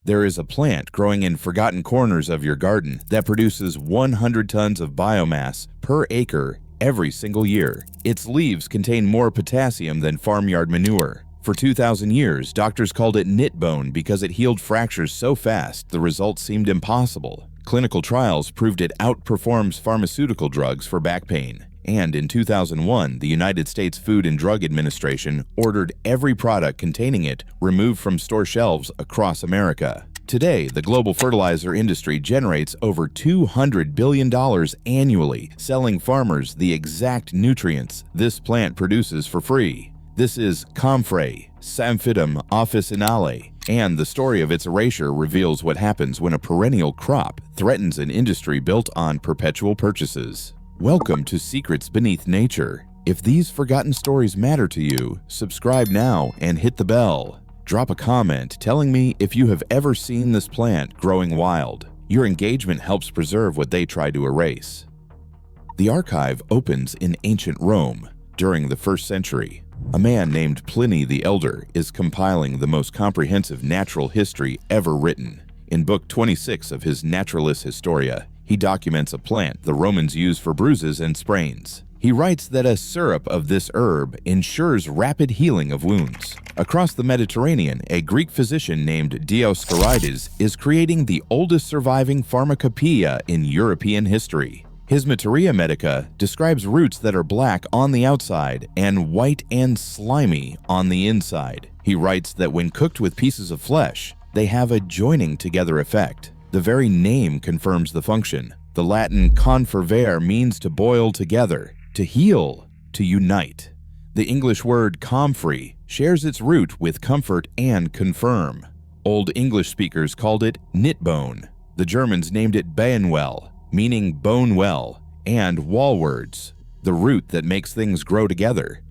There is a plant growing in forgotten corners of your garden that produces 100 tons of biomass per acre every single year. Its leaves contain more potassium than farmyard manure. For 2,000 years, doctors called it knit bone because it healed fractures so fast the results seemed impossible. Clinical trials proved it outperforms pharmaceutical drugs for back pain. And in 2001, the United States Food and Drug Administration ordered every product containing it removed from store shelves across America. Today, the global fertilizer industry generates over $200 billion annually, selling farmers the exact nutrients this plant produces for free. This is COMFREY, Samphitum officinale, and the story of its erasure reveals what happens when a perennial crop threatens an industry built on perpetual purchases. Welcome to Secrets Beneath Nature. If these forgotten stories matter to you, subscribe now and hit the bell. Drop a comment telling me if you have ever seen this plant growing wild. Your engagement helps preserve what they try to erase. The archive opens in ancient Rome. During the 1st century, a man named Pliny the Elder is compiling the most comprehensive natural history ever written. In Book 26 of his Naturalis Historia, he documents a plant the Romans used for bruises and sprains. He writes that a syrup of this herb ensures rapid healing of wounds. Across the Mediterranean, a Greek physician named Dioscorides is creating the oldest surviving pharmacopoeia in European history. His Materia Medica describes roots that are black on the outside and white and slimy on the inside. He writes that when cooked with pieces of flesh, they have a joining together effect. The very name confirms the function. The Latin confervere means to boil together, to heal, to unite. The English word comfrey shares its root with comfort and confirm. Old English speakers called it knitbone. The Germans named it Beinwell, meaning bone well, and wallwards, the root that makes things grow together.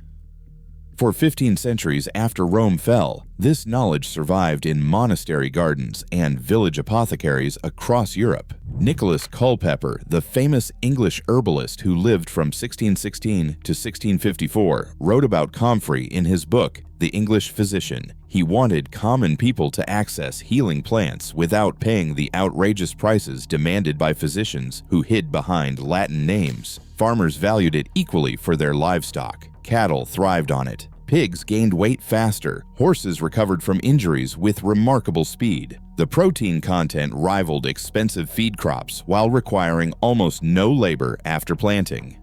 For 15 centuries after Rome fell, this knowledge survived in monastery gardens and village apothecaries across Europe. Nicholas Culpeper, the famous English herbalist who lived from 1616 to 1654, wrote about comfrey in his book, The English Physician. He wanted common people to access healing plants without paying the outrageous prices demanded by physicians who hid behind Latin names. Farmers valued it equally for their livestock. Cattle thrived on it. Pigs gained weight faster. Horses recovered from injuries with remarkable speed. The protein content rivaled expensive feed crops while requiring almost no labor after planting.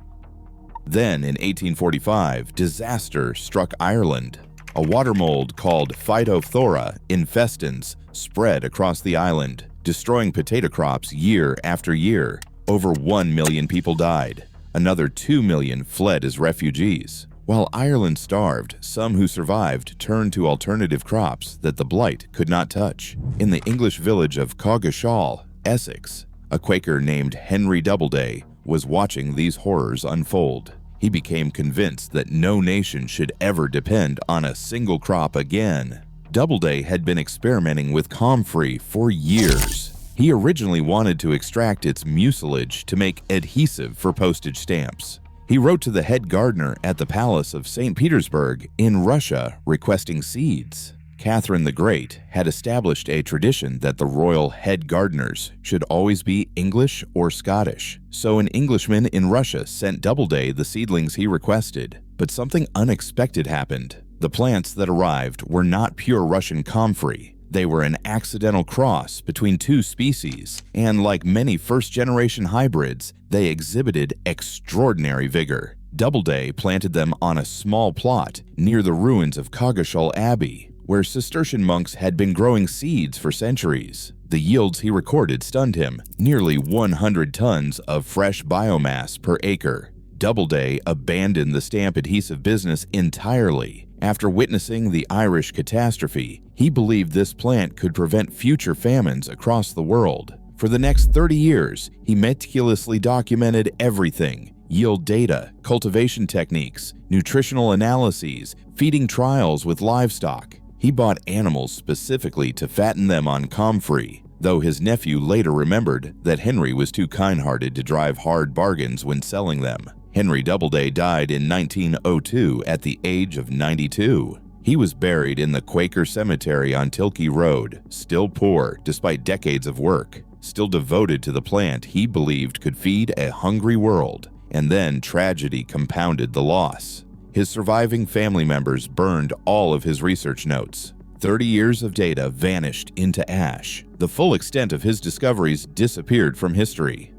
Then, in 1845, disaster struck Ireland. A water mold called Phytophthora infestans spread across the island, destroying potato crops year after year. Over 1 million people died. Another 2 million fled as refugees. While Ireland starved, some who survived turned to alternative crops that the blight could not touch. In the English village of Coggeshall, Essex, a Quaker named Henry Doubleday was watching these horrors unfold. He became convinced that no nation should ever depend on a single crop again. Doubleday had been experimenting with comfrey for years. He originally wanted to extract its mucilage to make adhesive for postage stamps. He wrote to the head gardener at the Palace of St. Petersburg in Russia requesting seeds. Catherine the Great had established a tradition that the royal head gardeners should always be English or Scottish, so an Englishman in Russia sent Doubleday the seedlings he requested. But something unexpected happened. The plants that arrived were not pure Russian comfrey. They were an accidental cross between two species, and like many first-generation hybrids, they exhibited extraordinary vigor. Doubleday planted them on a small plot near the ruins of Coggeshall Abbey, where Cistercian monks had been growing seeds for centuries. The yields he recorded stunned him, nearly 100 tons of fresh biomass per acre. Doubleday abandoned the stamp adhesive business entirely. After witnessing the Irish catastrophe, he believed this plant could prevent future famines across the world. For the next 30 years, he meticulously documented everything: yield data, cultivation techniques, nutritional analyses, feeding trials with livestock. He bought animals specifically to fatten them on comfrey, though his nephew later remembered that Henry was too kind-hearted to drive hard bargains when selling them. Henry Doubleday died in 1902 at the age of 92. He was buried in the Quaker cemetery on Tilkey Road, still poor despite decades of work, still devoted to the plant he believed could feed a hungry world. And then tragedy compounded the loss. His surviving family members burned all of his research notes. 30 years of data vanished into ash. The full extent of his discoveries disappeared from history.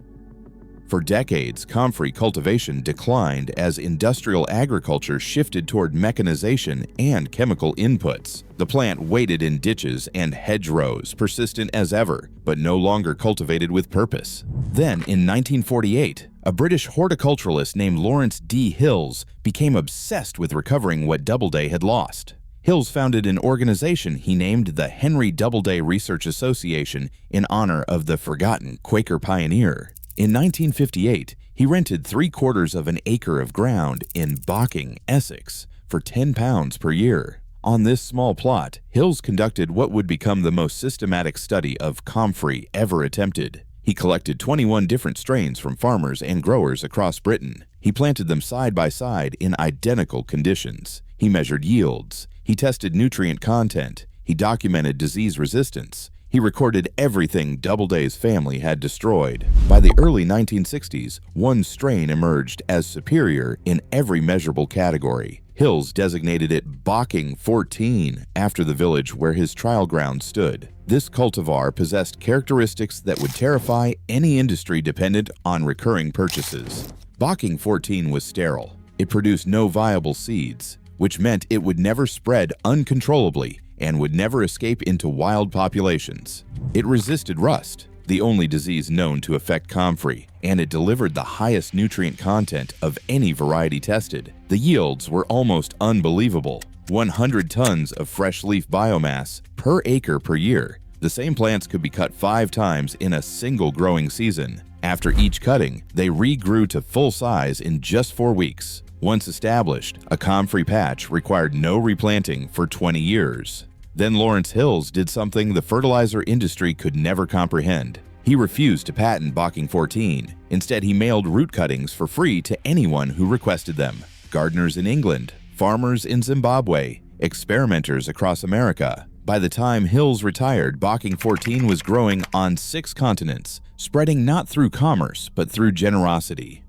For decades, comfrey cultivation declined as industrial agriculture shifted toward mechanization and chemical inputs. The plant waited in ditches and hedgerows, persistent as ever, but no longer cultivated with purpose. Then, in 1948, a British horticulturalist named Lawrence D. Hills became obsessed with recovering what Doubleday had lost. Hills founded an organization he named the Henry Doubleday Research Association in honor of the forgotten Quaker pioneer. In 1958, he rented 3/4 of an acre of ground in Bocking, Essex, for £10 per year. On this small plot, Hills conducted what would become the most systematic study of comfrey ever attempted. He collected 21 different strains from farmers and growers across Britain. He planted them side by side in identical conditions. He measured yields. He tested nutrient content. He documented disease resistance. He recorded everything Doubleday's family had destroyed. By the early 1960s, one strain emerged as superior in every measurable category. Hills designated it Bocking 14 after the village where his trial ground stood. This cultivar possessed characteristics that would terrify any industry dependent on recurring purchases. Bocking 14 was sterile. It produced no viable seeds, which meant it would never spread uncontrollably and would never escape into wild populations. It resisted rust, the only disease known to affect comfrey, and it delivered the highest nutrient content of any variety tested. The yields were almost unbelievable: 100 tons of fresh leaf biomass per acre per year. The same plants could be cut 5 times in a single growing season. After each cutting, they regrew to full size in just 4 weeks. Once established, a comfrey patch required no replanting for 20 years. Then Lawrence Hills did something the fertilizer industry could never comprehend. He refused to patent Bocking 14. Instead, he mailed root cuttings for free to anyone who requested them. Gardeners in England, farmers in Zimbabwe, experimenters across America. By the time Hills retired, Bocking 14 was growing on 6 continents, spreading not through commerce, but through generosity.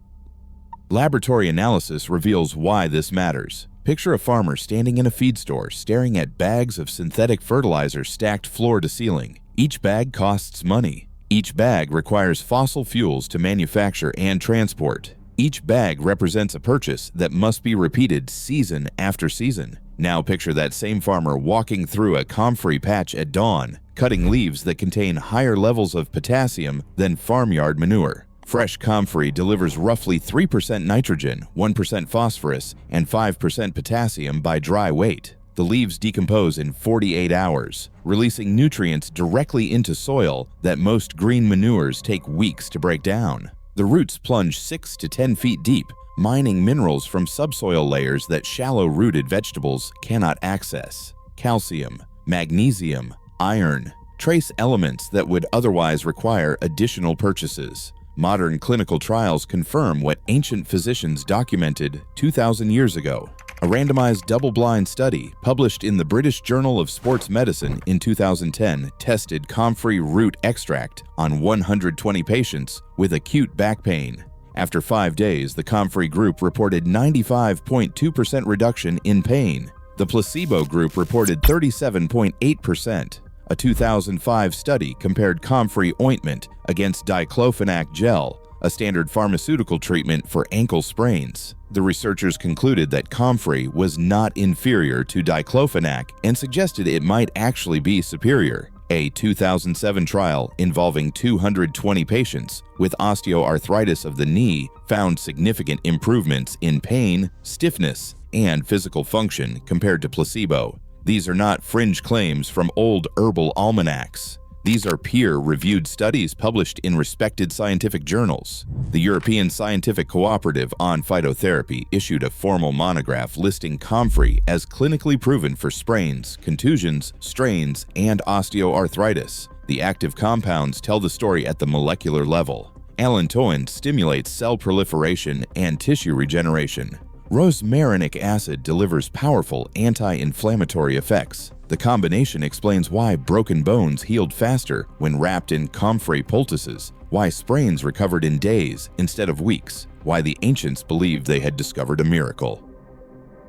Laboratory analysis reveals why this matters. Picture a farmer standing in a feed store staring at bags of synthetic fertilizer stacked floor to ceiling. Each bag costs money. Each bag requires fossil fuels to manufacture and transport. Each bag represents a purchase that must be repeated season after season. Now picture that same farmer walking through a comfrey patch at dawn, cutting leaves that contain higher levels of potassium than farmyard manure. Fresh comfrey delivers roughly 3% nitrogen, 1% phosphorus, and 5% potassium by dry weight. The leaves decompose in 48 hours, releasing nutrients directly into soil that most green manures take weeks to break down. The roots plunge 6 to 10 feet deep, mining minerals from subsoil layers that shallow-rooted vegetables cannot access. Calcium, magnesium, iron, trace elements that would otherwise require additional purchases. Modern clinical trials confirm what ancient physicians documented 2,000 years ago. A randomized double-blind study published in the British Journal of Sports Medicine in 2010 tested comfrey root extract on 120 patients with acute back pain. After 5 days, the comfrey group reported 95.2% reduction in pain. The placebo group reported 37.8%. A 2005 study compared comfrey ointment against diclofenac gel, a standard pharmaceutical treatment for ankle sprains. The researchers concluded that comfrey was not inferior to diclofenac and suggested it might actually be superior. A 2007 trial involving 220 patients with osteoarthritis of the knee found significant improvements in pain, stiffness, and physical function compared to placebo. These are not fringe claims from old herbal almanacs. These are peer-reviewed studies published in respected scientific journals. The European Scientific Cooperative on Phytotherapy issued a formal monograph listing comfrey as clinically proven for sprains, contusions, strains, and osteoarthritis. The active compounds tell the story at the molecular level. Allantoin stimulates cell proliferation and tissue regeneration. Rosmarinic acid delivers powerful anti-inflammatory effects. The combination explains why broken bones healed faster when wrapped in comfrey poultices, why sprains recovered in days instead of weeks, why the ancients believed they had discovered a miracle.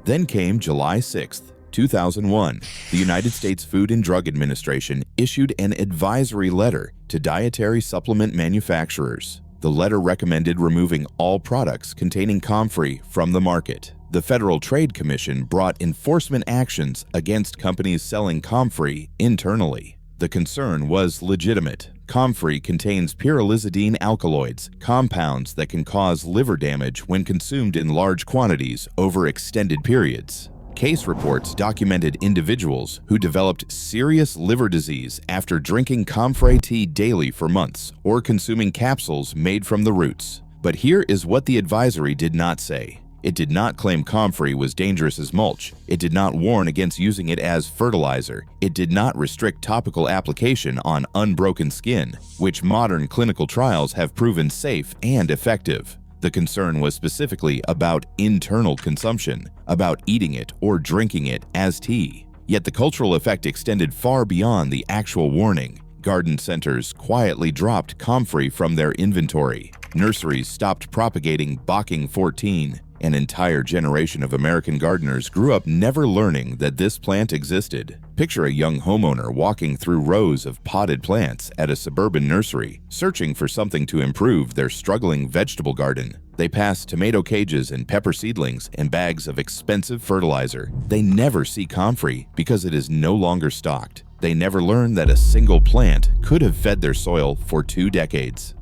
Then came July 6, 2001. The United States Food and Drug Administration issued an advisory letter to dietary supplement manufacturers. The letter recommended removing all products containing comfrey from the market. The Federal Trade Commission brought enforcement actions against companies selling comfrey internally. The concern was legitimate. Comfrey contains pyrrolizidine alkaloids, compounds that can cause liver damage when consumed in large quantities over extended periods. Case reports documented individuals who developed serious liver disease after drinking comfrey tea daily for months or consuming capsules made from the roots. But here is what the advisory did not say. It did not claim comfrey was dangerous as mulch. It did not warn against using it as fertilizer. It did not restrict topical application on unbroken skin, which modern clinical trials have proven safe and effective. The concern was specifically about internal consumption, about eating it or drinking it as tea. Yet the cultural effect extended far beyond the actual warning. Garden centers quietly dropped comfrey from their inventory. Nurseries stopped propagating Bocking 14. An entire generation of American gardeners grew up never learning that this plant existed. Picture a young homeowner walking through rows of potted plants at a suburban nursery, searching for something to improve their struggling vegetable garden. They pass tomato cages and pepper seedlings and bags of expensive fertilizer. They never see comfrey because it is no longer stocked. They never learn that a single plant could have fed their soil for 2 decades.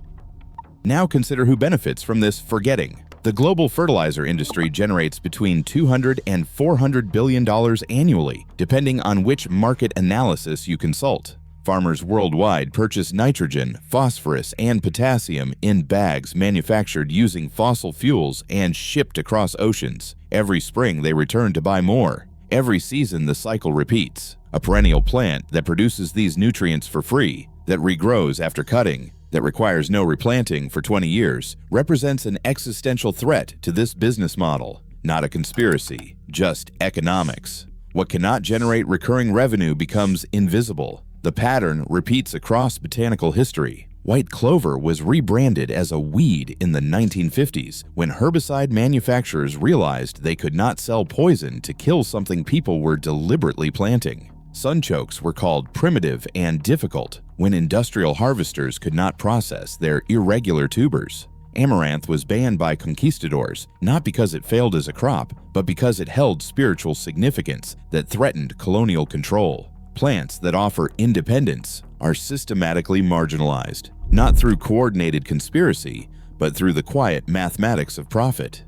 Now consider who benefits from this forgetting. The global fertilizer industry generates between $200 and $400 billion annually, depending on which market analysis you consult. Farmers worldwide purchase nitrogen, phosphorus, and potassium in bags manufactured using fossil fuels and shipped across oceans. Every spring they return to buy more. Every season the cycle repeats. A perennial plant that produces these nutrients for free, that regrows after cutting, that requires no replanting for 20 years, represents an existential threat to this business model. Not a conspiracy, just economics. What cannot generate recurring revenue becomes invisible. The pattern repeats across botanical history. White clover was rebranded as a weed in the 1950s when herbicide manufacturers realized they could not sell poison to kill something people were deliberately planting. Sunchokes were called primitive and difficult when industrial harvesters could not process their irregular tubers. Amaranth was banned by conquistadors, not because it failed as a crop, but because it held spiritual significance that threatened colonial control. Plants that offer independence are systematically marginalized, not through coordinated conspiracy, but through the quiet mathematics of profit.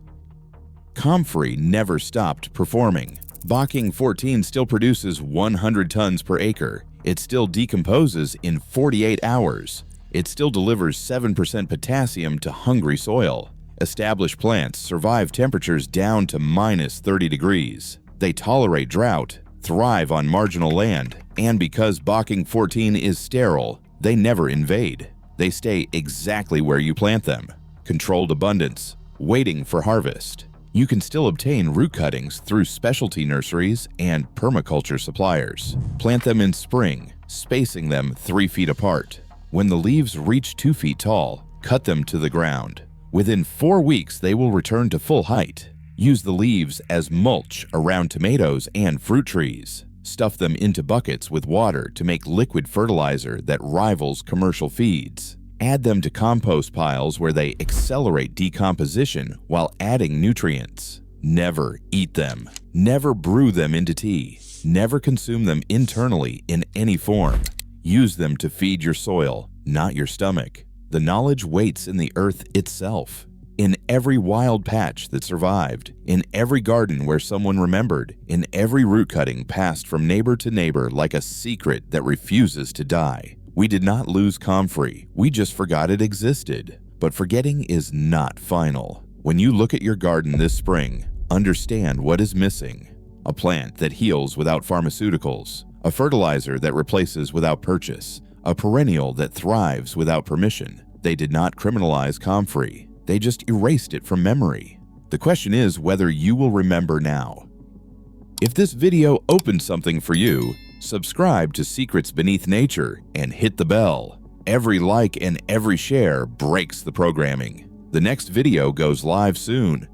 Comfrey never stopped performing. Bocking 14 still produces 100 tons per acre. It still decomposes in 48 hours. It still delivers 7% potassium to hungry soil. Established plants survive temperatures down to minus 30 degrees. They tolerate drought, thrive on marginal land, and because Bocking 14 is sterile, they never invade. They stay exactly where you plant them. Controlled abundance, waiting for harvest. You can still obtain root cuttings through specialty nurseries and permaculture suppliers. Plant them in spring, spacing them 3 feet apart. When the leaves reach 2 feet tall, cut them to the ground. Within 4 weeks, they will return to full height. Use the leaves as mulch around tomatoes and fruit trees. Stuff them into buckets with water to make liquid fertilizer that rivals commercial feeds. Add them to compost piles where they accelerate decomposition while adding nutrients. Never eat them. Never brew them into tea. Never consume them internally in any form. Use them to feed your soil, not your stomach. The knowledge waits in the earth itself. In every wild patch that survived, in every garden where someone remembered, in every root cutting passed from neighbor to neighbor like a secret that refuses to die. We did not lose comfrey, we just forgot it existed. But forgetting is not final. When you look at your garden this spring, understand what is missing. A plant that heals without pharmaceuticals, a fertilizer that replaces without purchase, a perennial that thrives without permission. They did not criminalize comfrey, they just erased it from memory. The question is whether you will remember now. If this video opened something for you, subscribe to Secrets Beneath Nature and hit the bell. Every like and every share breaks the programming. The next video goes live soon.